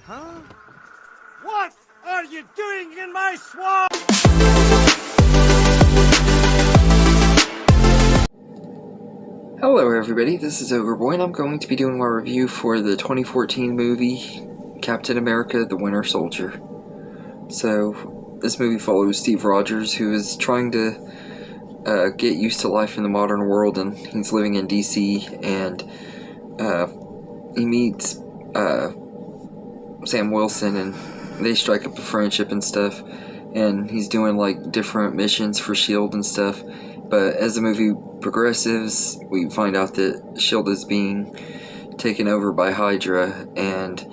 Huh? What are you doing in my swamp? Hello everybody, this is Overboy and I'm going to be doing my review for the 2014 movie Captain America: The Winter Soldier. So, this movie follows Steve Rogers, who is trying to get used to life in the modern world, and he's living in DC, and he meets Sam Wilson, and they strike up a friendship and stuff, and he's doing like different missions for S.H.I.E.L.D. and stuff. But as the movie progresses, we find out that S.H.I.E.L.D. is being taken over by Hydra, and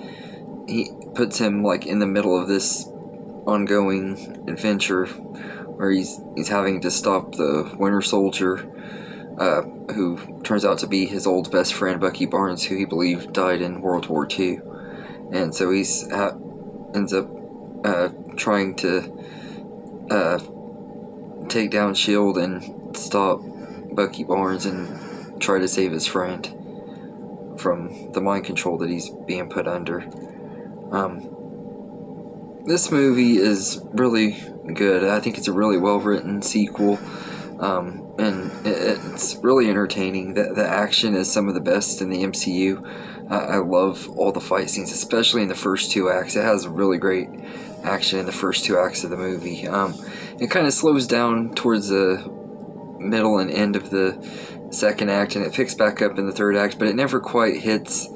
he puts him like in the middle of this ongoing adventure where he's having to stop the Winter Soldier, who turns out to be his old best friend Bucky Barnes, who he believed died in World War II. And so he's ends up trying to take down S.H.I.E.L.D. and stop Bucky Barnes and try to save his friend from the mind control that he's being put under. This movie is really good. I think it's a really well written sequel, and it's really entertaining. The action is some of the best in the MCU. I love all the fight scenes, especially in the first two acts. It has really great action in the first two acts of the movie. It kind of slows down towards the middle and end of the second act, and it picks back up in the third act, but it never quite hits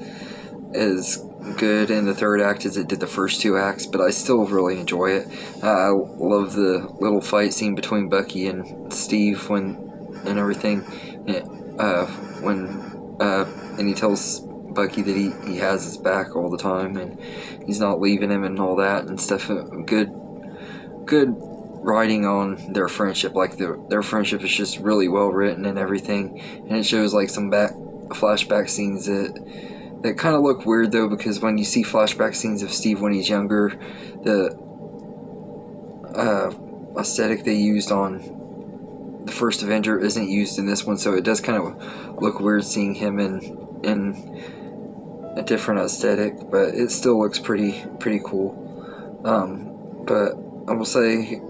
as good in the third act as it did the first two acts, but I still really enjoy it. I love the little fight scene between Bucky and Steve and everything, and he tells Bucky that he has his back all the time and he's not leaving him and all that and stuff. Good writing on their friendship. Like their friendship is just really well written and everything, and it shows like some flashback scenes that kind of look weird though, because when you see flashback scenes of Steve when he's younger, the aesthetic they used on the first Avenger isn't used in this one, so it does kind of look weird seeing him in a different aesthetic, but it still looks pretty cool. But I will say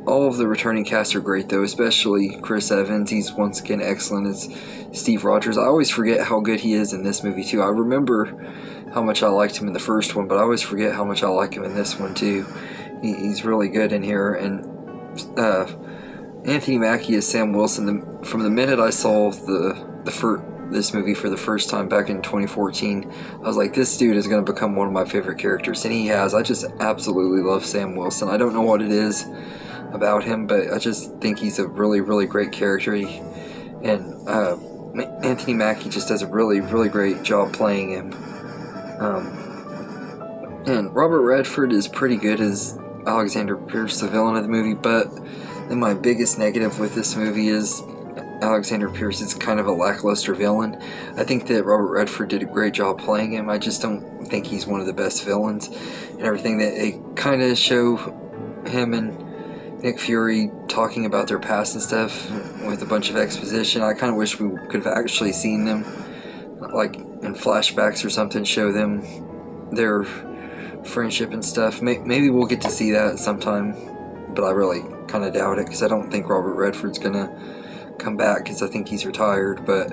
all of the returning cast are great though, especially Chris Evans. He's once again excellent as Steve Rogers. I always forget how good he is in this movie too. I remember how much I liked him in the first one, but I always forget how much I like him in this one too. He's really good in here, and Anthony Mackie as Sam Wilson. From the minute I saw this movie for the first time back in 2014, I was like, this dude is going to become one of my favorite characters, and he has. I just absolutely love Sam Wilson. I don't know what it is about him, but I just think he's a really great character, and Anthony Mackie just does a really great job playing him. And Robert Redford is pretty good as Alexander Pierce, the villain of the movie, but then my biggest negative with this movie is Alexander Pierce is kind of a lackluster villain. I think that Robert Redford did a great job playing him. I just don't think he's one of the best villains, and everything that they kind of show him and Nick Fury talking about their past and stuff with a bunch of exposition. I kind of wish we could have actually seen them, like in flashbacks or something, show them their friendship and stuff. Maybe we'll get to see that sometime, but I really kind of doubt it, because I don't think Robert Redford's gonna come back, because I think he's retired. But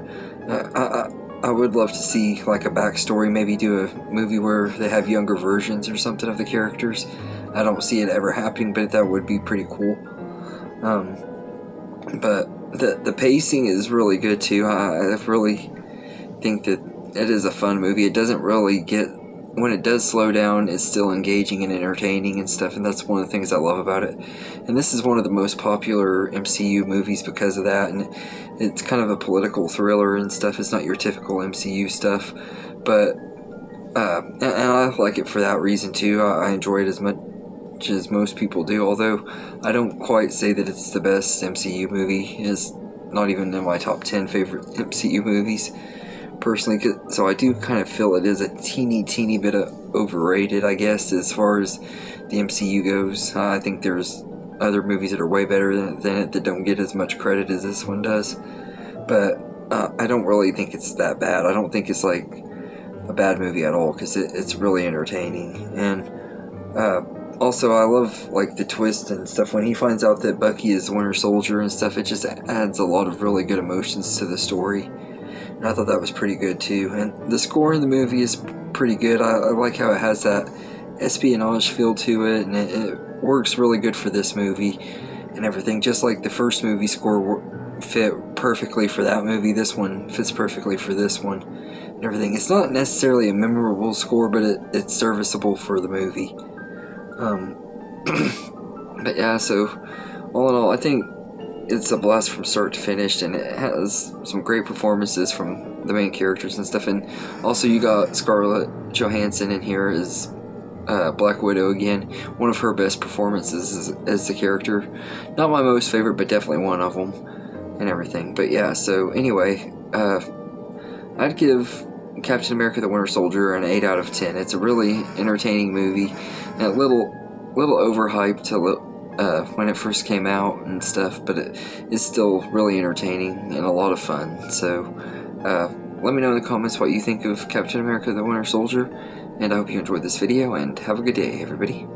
I would love to see like a backstory, maybe do a movie where they have younger versions or something of the characters. I don't see it ever happening, but that would be pretty cool. But the pacing is really good too. I really think that it is a fun movie. It doesn't really get, when it does slow down, it's still engaging and entertaining and stuff, and that's one of the things I love about it. And this is one of the most popular MCU movies because of that, and it's kind of a political thriller and stuff. It's not your typical MCU stuff, but and I like it for that reason too. I enjoy it as much as most people do, although I don't quite say that it's the best MCU movie. It's not even in my top 10 favorite MCU movies personally, so I do kind of feel it is a teeny bit overrated, I guess, as far as the MCU goes. I think there's other movies that are way better than it that don't get as much credit as this one does, but I don't really think it's that bad. I don't think it's like a bad movie at all, because it's really entertaining. And also, I love like the twist and stuff when he finds out that Bucky is the Winter Soldier and stuff. It just adds a lot of really good emotions to the story, and I thought that was pretty good too. And the score in the movie is pretty good. I like how it has that espionage feel to it, and it works really good for this movie and everything. Just like the first movie score fit perfectly for that movie, this one fits perfectly for this one and everything. It's not necessarily a memorable score, but it's serviceable for the movie. But yeah, so all in all, I think it's a blast from start to finish, and it has some great performances from the main characters and stuff. And also, you got Scarlett Johansson in here as Black Widow again. One of her best performances as the character. Not my most favorite, but definitely one of them and everything. But yeah, so anyway, I'd give Captain America the Winter Soldier an 8 out of 10. It's a really entertaining movie, and a little overhyped when it first came out and stuff, but it is still really entertaining and a lot of fun. So let me know in the comments what you think of Captain America the Winter Soldier, and I hope you enjoyed this video, and have a good day, everybody.